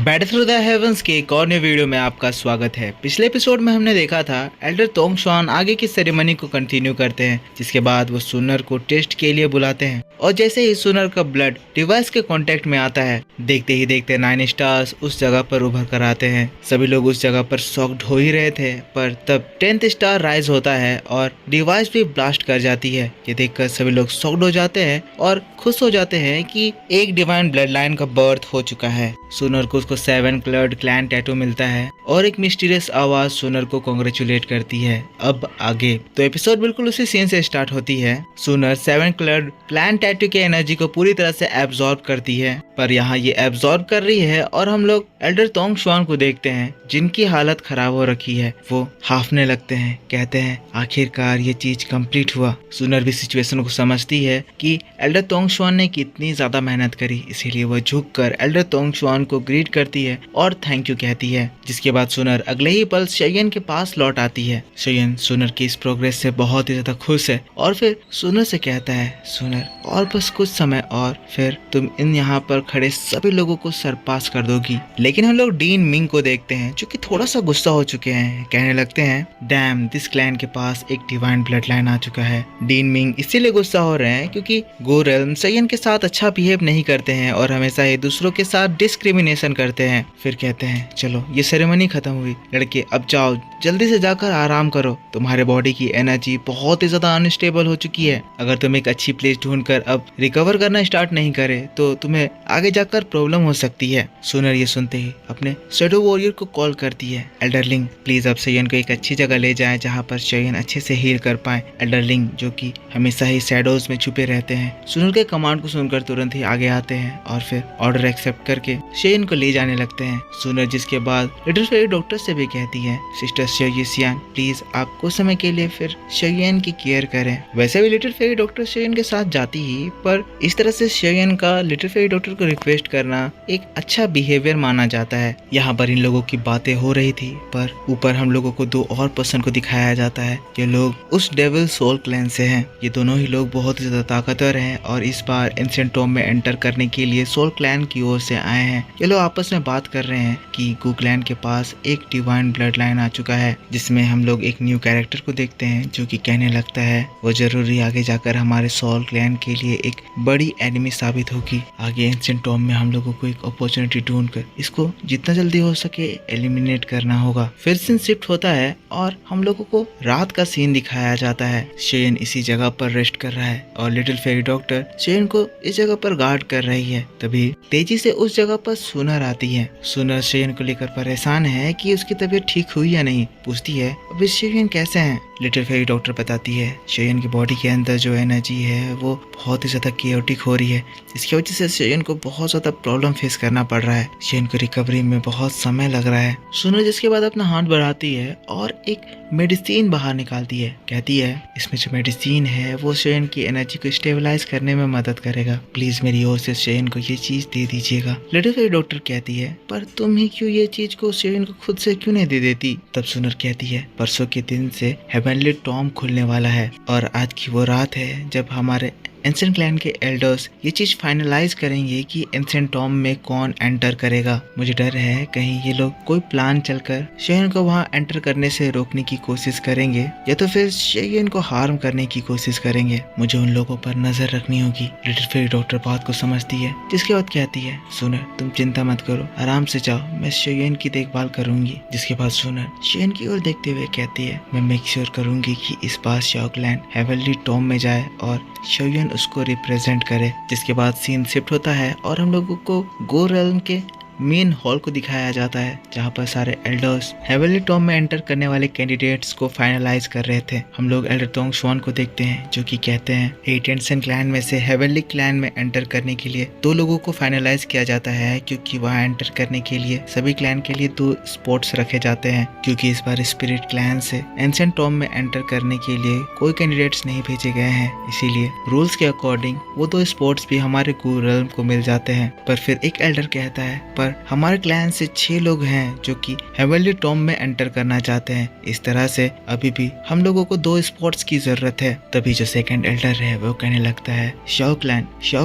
Battle through the heavens के एक और नए वीडियो में आपका स्वागत है। पिछले एपिसोड में हमने देखा था एल्डर तोंगशुआन आगे की सेरेमनी को कंटिन्यू करते हैं, जिसके बाद वो सुनर को टेस्ट के लिए बुलाते हैं और जैसे ही सुनर का ब्लड डिवाइस के कांटेक्ट में आता है, देखते ही देखते 9 स्टार्स उस जगह पर उभर कर आते हैं। सभी लोग उस जगह पर शॉक्ड हो ही रहे थे, पर तब 10th स्टार राइज होता है और डिवाइस भी ब्लास्ट कर जाती है। ये देखकर सभी लोग शॉक्ड हो जाते हैं और खुश हो जाते हैं कि एक डिवाइन ब्लड लाइन का बर्थ हो चुका है। सुनर को उसको 7 कलर्ड क्लैन टैटू मिलता है और एक मिस्टीरियस आवाज सुनर को कांग्रेचुलेट करती है। अब आगे तो एपिसोड बिल्कुल उसी सीन से स्टार्ट होती है। सुनर 7 कलर्ड क्लैन टैटू के एनर्जी को पूरी तरह से एब्जॉर्ब करती है, पर यहाँ ये एब्जॉर्ब कर रही है और हम लोग एल्डर तोंगशुआन को देखते हैं जिनकी हालत खराब हो रखी है। वो हाफने लगते हैं, कहते हैं आखिरकार ये चीज कंप्लीट हुआ। सुनर भी सिचुएशन को समझती है कि एल्डर तोंगशुआन ने कितनी ज्यादा मेहनत करी, इसीलिए वो झुककर एल्डर तोंगशुआन को ग्रीट करती है और थैंक यू कहती है। जिसके बाद सुनर अगले ही पल शेयन के पास लौट आती है। शेयन सुनर की इस प्रोग्रेस से बहुत ही ज्यादा खुश है और फिर सुनर से कहता है, सुनर और बस कुछ समय और फिर तुम इन यहाँ पर खड़े सभी लोगों को सरपास कर दोगी। लेकिन हम लोग डीन मिंग को देखते हैं जो कि थोड़ा सा गुस्सा हो चुके हैं। कहने लगते हैं, डैम, दिस क्लैन के पास एक डिवाइन ब्लड लाइन आ चुका है। डीन मिंग इसीलिए गुस्सा हो रहे हैं क्योंकि गो रेल्म शेयन के साथ अच्छा बिहेव नहीं करते हैं और हमेशा ही दूसरों के साथ डिस्क्रिमिनेशन करते हैं। फिर कहते हैं, चलो ये सेरेमनी खत्म हुई, लड़के अब जाओ जल्दी से जाकर आराम करो। तुम्हारे बॉडी की एनर्जी बहुत ही ज्यादा अनस्टेबल हो चुकी है। अगर तुम एक अच्छी प्लेस ढूंढकर अब रिकवर करना स्टार्ट नहीं करे तो तुम्हें आगे जाकर प्रॉब्लम हो सकती है। सुनर ये सुनते ही अपने शैडो वॉरियर को कॉल करती है, एल्डरलिंग प्लीज अब शेयन को एक अच्छी जगह ले जाएं जहां पर शेयन अच्छे से हील कर पाए। एल्डरलिंग जो कि हमेशा ही शैडोज में छुपे रहते हैं, सुनर के कमांड को सुनकर तुरंत ही आगे आते हैं और फिर ऑर्डर एक्सेप्ट करके शेयन को ले जाने लगते हैं। सुनर जिसके बाद लिटिल फेरी डॉक्टर से भी कहती है, सिस्टर शेयन प्लीज आप कुछ समय के लिए फिर शेयन की केयर करें। वैसे भी लिटिल फेरी डॉक्टर शेयन के साथ जाती ही, पर इस तरह से शेयन का लिटिल फेरी डॉक्टर को रिक्वेस्ट करना एक अच्छा बिहेवियर माना जाता है। यहाँ पर इन लोगों की बातें हो रही थी, पर ऊपर हम लोगों को 2 और पर्सन को दिखाया जाता है। ये लोग उस डेविल सोल क्लैन से हैं। ये दोनों ही लोग बहुत ही ज्यादा ताकतवर हैं और इस बार एंशिएंट टॉम में एंटर करने के लिए सोल क्लैन की ओर से आए हैं। ये लोग आपस में बात कर रहे हैं कि गू क्लैन के पास एक डिवाइन ब्लड लाइन आ चुका है, जिसमें हम लोग एक न्यू कैरेक्टर को देखते हैं जो कि कहने लगता है वो जरूरी आगे जाकर हमारे सोल क्लैन के लिए एक बड़ी एनिमी साबित होगी। आगे एंशिएंट टॉम में हम लोगों को एक अपॉर्चुनिटी ढूंढकर इसको जितना जल्दी हो सके एलिमिनेट करना होगा। फिर सीन शिफ्ट होता है और हम लोगों को रात का सीन दिखाया जाता है। शेयन इसी जगह पर रेस्ट कर रहा है और लिटिल फेरी डॉक्टर शेयन को इस जगह पर गार्ड कर रही है। तभी तेजी से उस जगह पर सुनर आती है। सुनर शेयन को लेकर परेशान है कि उसकी तबीयत ठीक हुई या नहीं। पूछती है, अभी शेयन कैसे हैं? लिटिल फेरी डॉक्टर बताती है, शेयन की बॉडी के अंदर जो एनर्जी है वो बहुत ही ज्यादा केओटिक हो रही है, इसकी वजह से शेयन को बहुत ज्यादा प्रॉब्लम फेस करना पड़ रहा है। शेयन को रिकवरी में बहुत समय लग रहा है। सुनर जिसके बाद अपना हाथ बढ़ाती है और एक मेडिसिन बाहर निकालती है। कहती है, इसमें जो मेडिसिन है वो शेयन की एनर्जी को स्टेबलाइज करने में मदद करेगा। प्लीज मेरी ओर से शेयन को ये चीज दे दीजिएगा। लिटिल फेरी डॉक्टर कहती है, पर तुम ही क्यों ये चीज को शेयन को खुद से क्यों नहीं दे देती? तब सुनर कहती है, परसों के दिन से हेवनली टॉम खुलने वाला है और आज की वो रात है जब हमारे एंशिएंट क्लैन के एल्डर्स ये चीज फाइनलाइज करेंगे कि एंशिएंट टॉम में कौन एंटर करेगा। मुझे डर है कहीं ये लोग कोई प्लान चलकर शेयन को वहां एंटर करने से रोकने की कोशिश करेंगे या तो फिर शेयन को हार्म करने की कोशिश करेंगे। मुझे उन लोगों पर नजर रखनी होगी। लिटिल फेरी डॉक्टर बात को समझती है, जिसके बाद कहती है, सुनर तुम चिंता मत करो, आराम से जाओ, मैं शेयन की देखभाल करूंगी। जिसके बाद सुनर शेयन की ओर देखते हुए कहती है, मैं मेक श्योर करूंगी कि इस बार शाओ क्लैन हेवनली टॉम में जाए और शेयन उसको रिप्रेजेंट करे। जिसके बाद सीन शिफ्ट होता है और हम लोगों को गो रेल्म के मेन हॉल को दिखाया जाता है, जहाँ पर सारे एल्डर्स हेवनली टॉम में एंटर करने वाले कैंडिडेट्स को फाइनलाइज कर रहे थे। हम लोग एल्डर तोंगशुआन को देखते हैं जो कि कहते हैं 8 एंशिएंट क्लैन में से हेवनली क्लैन में एंटर करने के लिए 2 लोगों को फाइनलाइज किया जाता है, क्योंकि वहाँ एंटर करने के लिए सभी क्लैन के लिए 2 स्पॉट्स रखे जाते हैं। क्योंकि इस बार स्पिरिट क्लैन से एंशिएंट टॉम में एंटर करने के लिए कोई कैंडिडेट्स नहीं भेजे गए हैं, इसीलिए रूल्स के अकॉर्डिंग वो 2 स्पॉट्स भी हमारे गो रेल्म को मिल जाते हैं। पर फिर एक एल्डर कहता है, पर पर हमारे क्लैन से 6 लोग हैं जो कि हेवनली टॉम में एंटर करना चाहते हैं। इस तरह से अभी भी हम लोगों को 2 स्पॉट्स की जरूरत है। तभी जो सेकंड एल्डर है वो कहने लगता है शाओ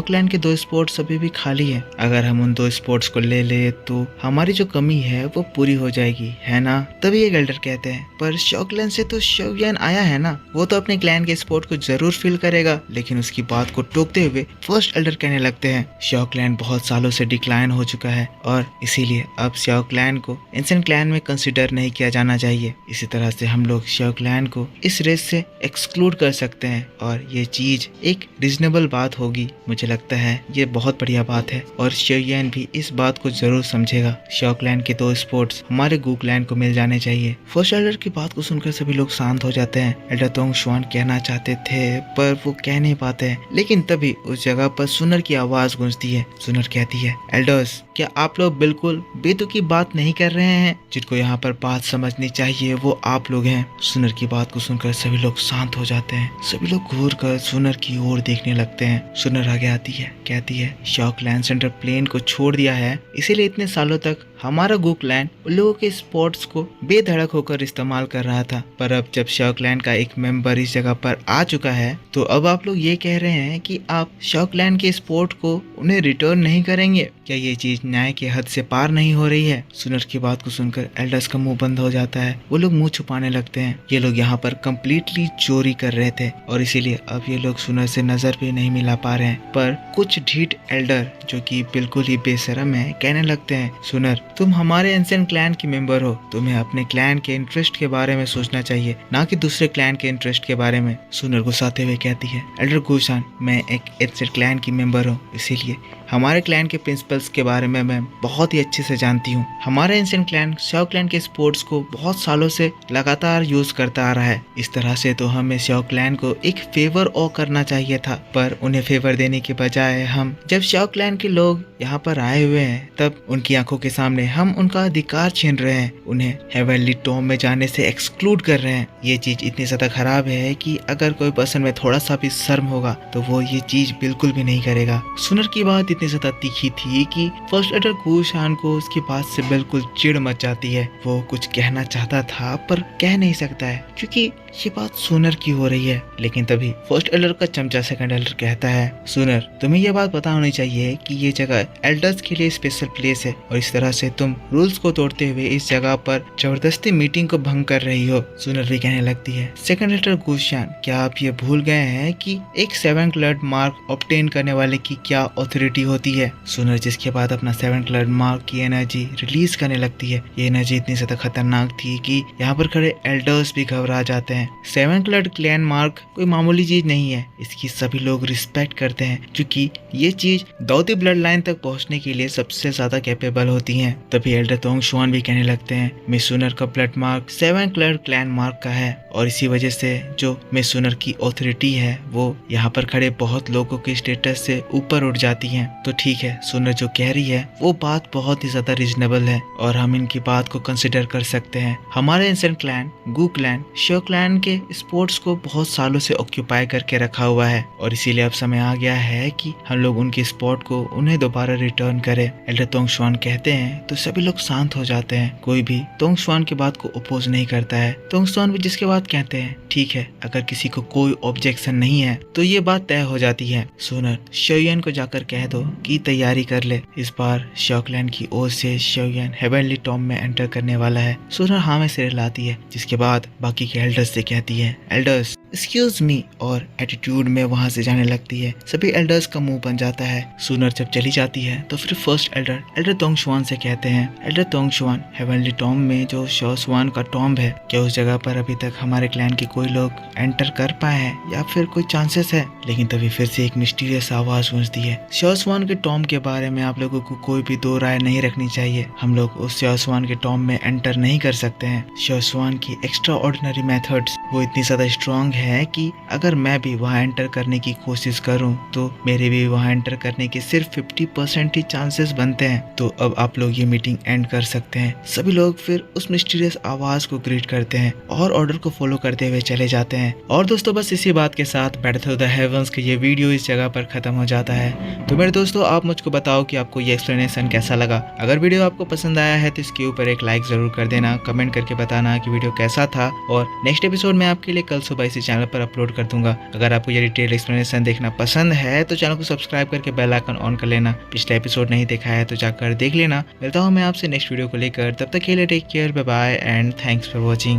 क्लैन के 2 स्पॉट्स अभी भी खाली है। अगर हम उन 2 स्पॉट्स को ले ले तो हमारी जो कमी है वो पूरी हो जाएगी, है ना। तभी एक एल्डर कहते हैं पर शाओ क्लैन से तो शोयान आया है ना, वो तो अपने क्लैन के स्पॉट को जरूर फिल करेगा। लेकिन उसकी बात को टोकते हुए फर्स्ट एल्डर कहने लगते हैं शाओ क्लैन बहुत सालों से डिक्लाइन हो चुका है और इसीलिए अब शाओ क्लैन को एंशिएंट क्लैन में कंसिडर नहीं किया जाना चाहिए। इसी तरह से हम लोग शाओ क्लैन को इस रेस से एक्सक्लूड कर सकते हैं और ये चीज एक रीजनेबल बात होगी। मुझे लगता है ये बहुत बढ़िया बात है और शोयान भी इस बात को जरूर समझेगा। शाओ क्लैन के 2 स्पॉट्स हमारे गू क्लैन को मिल जाने चाहिए। फर्स्ट एल्डर की बात को सुनकर सभी लोग शांत हो जाते हैं। एल्डर तोंगशुआन कहना चाहते थे पर वो कह नहीं पाते हैं। लेकिन तभी उस जगह पर सुनर की आवाज गूंजती है। सुनर कहती है एल्डर्स, क्या आप लोग बिल्कुल बेतुकी बात नहीं कर रहे हैं? जिनको यहाँ पर बात समझनी चाहिए वो आप लोग हैं। सुनर की बात को सुनकर सभी लोग शांत हो जाते हैं। सभी लोग घूर कर सुनर की ओर देखने लगते हैं। सुनर आगे आती है, कहती है शाओ क्लैन सेंटर प्लेन को छोड़ दिया है, इसीलिए इतने सालों तक हमारा गू क्लैन उन लोगों के स्पॉट्स को बेधड़क होकर इस्तेमाल कर रहा था। पर अब जब शाओ क्लैन का एक मेंबर इस जगह पर आ चुका है तो अब आप लोग ये कह रहे हैं कि आप शाओ क्लैन के स्पॉट को उन्हें रिटर्न नहीं करेंगे। क्या ये चीज न्याय के हद से पार नहीं हो रही है? सुनर की बात को सुनकर एल्डर्स का मुंह बंद हो जाता है। वो लोग मुंह छुपाने लगते हैं। ये लोग यहाँ पर कम्प्लीटली चोरी कर रहे थे और इसीलिए अब ये लोग सुनर से नजर भी नहीं मिला पा रहे हैं। पर कुछ ढीठ एल्डर जो कि बिल्कुल ही बेशरम है कहने लगते हैं सुनर, तुम हमारे एंशिएंट क्लैन की मेंबर हो, तुम्हें अपने क्लैन के इंटरेस्ट के बारे में सोचना चाहिए, ना कि दूसरे क्लैन के इंटरेस्ट के बारे में। सुनर गुस्साते हुए कहती है एल्डर गुशान, मैं एक एंशिएंट क्लैन की मेंबर हूँ, इसीलिए हमारे क्लैन के प्रिंसिपल्स के बारे में मैं बहुत ही अच्छे से जानती हूँ। हमारा एंशिएंट क्लैन शाओ क्लैन के स्पोर्ट्स को बहुत सालों से लगातार यूज करता आ रहा है। इस तरह से तो हमें शाओ क्लैन को एक फेवर ओ करना चाहिए था, पर उन्हें फेवर देने के बजाय हम जब शाओ क्लैन के लोग यहाँ पर आए हुए हैं तब उनकी आंखों के सामने हम उनका अधिकार छीन रहे हैं, उन्हें हेवनली टॉम में जाने से एक्सक्लूड कर रहे हैं। ये चीज इतनी ज्यादा खराब है कि अगर कोई पर्सन में थोड़ा सा भी शर्म होगा तो वो ये चीज बिल्कुल भी नहीं करेगा। सुनर की बात इतनी ज्यादा तीखी थी कि फर्स्ट एल्डर गुशान को उसकी बात से बिल्कुल चिढ़ मच जाती है। वो कुछ कहना चाहता था पर कह नहीं सकता है क्योंकि ये बात सुनर की हो रही है। लेकिन तभी फर्स्ट एल्डर का चमचा सेकंड एल्डर कहता है सुनर, तुम्हें ये बात पता होनी चाहिए कि ये जगह एल्डर्स के लिए स्पेशल प्लेस है और इस तरह से तुम रूल्स को तोड़ते हुए इस जगह पर जबरदस्ती मीटिंग को भंग कर रही हो। सुनर भी कहने लगती है सेकंड एल्डर गुशान, क्या आप ये भूल गए हैं कि एक 7 कलर्ड मार्क ऑब्टेन करने वाले की क्या ऑथोरिटी होती है? सुनर जिसके बाद अपना 7 कलर्ड मार्क की एनर्जी रिलीज करने लगती है। ये एनर्जी इतनी ज्यादा खतरनाक थी कि यहाँ पर खड़े एल्डर्स भी घबरा जाते हैं। 7 कलर्ड क्लैन मार्क कोई मामूली चीज नहीं है, इसकी सभी लोग रिस्पेक्ट करते हैं क्योंकि ये चीज दाऊदी ब्लड लाइन तक पहुंचने के लिए सबसे ज्यादा कैपेबल होती हैं। तभी एल्डर तोंगशुआन भी कहने लगते हैं मिस सुनर का blood mark 7 coloured clan mark का है और इसी वजह से जो मिस सुनर की ऑथोरिटी है वो यहाँ पर खड़े बहुत लोगों के स्टेटस से ऊपर उठ जाती है। तो ठीक है, सुनर जो कह रही है वो बात बहुत ही ज्यादा रीजनेबल है और हम इनकी बात को कंसिडर कर सकते हैं। हमारे एंशिएंट क्लैन गू क्लैन शाओ क्लैन के स्पोर्ट्स को बहुत सालों से ऑक्यूपाई करके रखा हुआ है और इसीलिए अब समय आ गया है कि हम लोग उनके स्पॉट को उन्हें दोबारा रिटर्न करें। एल्डर तोंगशुआन कहते हैं तो सभी लोग शांत हो जाते हैं। कोई भी तोंगशुआन की बात को अपोज नहीं करता है। तोंगशुआन भी जिसके बाद कहते हैं ठीक है, अगर किसी को कोई ऑब्जेक्शन नहीं है तो ये बात तय हो जाती है। सुनर शोयान को जाकर कह दो कि तैयारी कर ले। इस बार शाओ क्लैन की ओर से शोयान हेवनली टॉम में एंटर करने वाला है। सुनर हाँ में सिर हिलाती है, जिसके बाद बाकी के एल्डर्स से कहती है एल्डर्स एक्सक्यूज मी और एटीट्यूड में वहां से जाने लगती है। सभी एल्डर्स का मुंह बन जाता है। सुनर जब चली जाती है तो फिर फर्स्ट एल्डर तोंगशुआन से कहते हैं एल्डर तोंगशुआन, हेवनली टॉम में जो शाओ का टॉम्ब है, क्या उस जगह पर अभी तक हमारे क्लैन के कोई लोग एंटर कर पाए हैं या फिर कोई चांसेस है? लेकिन तभी फिर से एक मिस्टीरियस आवाज गूंजती है। शाओ के टॉम्ब के बारे में आप लोगों को कोई भी दो राय नहीं रखनी चाहिए। हम लोग उस शाओ के टॉम्ब में एंटर नहीं कर सकते हैं। शाओ की एक्स्ट्रा ऑर्डिनरी मेथड्स वो इतनी ज़्यादा स्ट्रांग है कि अगर मैं भी वहाँ एंटर करने की कोशिश करूँ तो मेरे भी वहाँ एंटर करने के सिर्फ 50% ही चांसेस बनते हैं। तो अब आप लोग ये मीटिंग एंड कर सकते हैं। सभी लोग फिर उस मिस्टीरियस आवाज़ को ग्रीट करते हैं और ऑर्डर को फॉलो करते हुए चले जाते हैं। और दोस्तों बस इसी बात के साथ बैटल थ्रू द हेवंस का ये वीडियो इस जगह पर खत्म हो जाता है। तो मेरे दोस्तों आप मुझको बताओ कि आपको ये एक्सप्लेनेशन कैसा लगा। अगर वीडियो आपको पसंद आया है तो इसके ऊपर एक लाइक ज़रूर कर देना, कमेंट करके बताना कि वीडियो कैसा था, और नेक्स्ट एपिसोड मैं आपके लिए कल सुबह इसी चैनल पर अपलोड कर दूंगा। अगर आपको ये डिटेल एक्सप्लेनेशन देखना पसंद है तो चैनल को सब्सक्राइब करके बेल आइकन ऑन कर लेना। पिछला एपिसोड नहीं देखा है तो जाकर देख लेना। मिलता हूँ मैं आपसे नेक्स्ट वीडियो को लेकर, तब तक के लिए take care, bye bye and thanks for watching.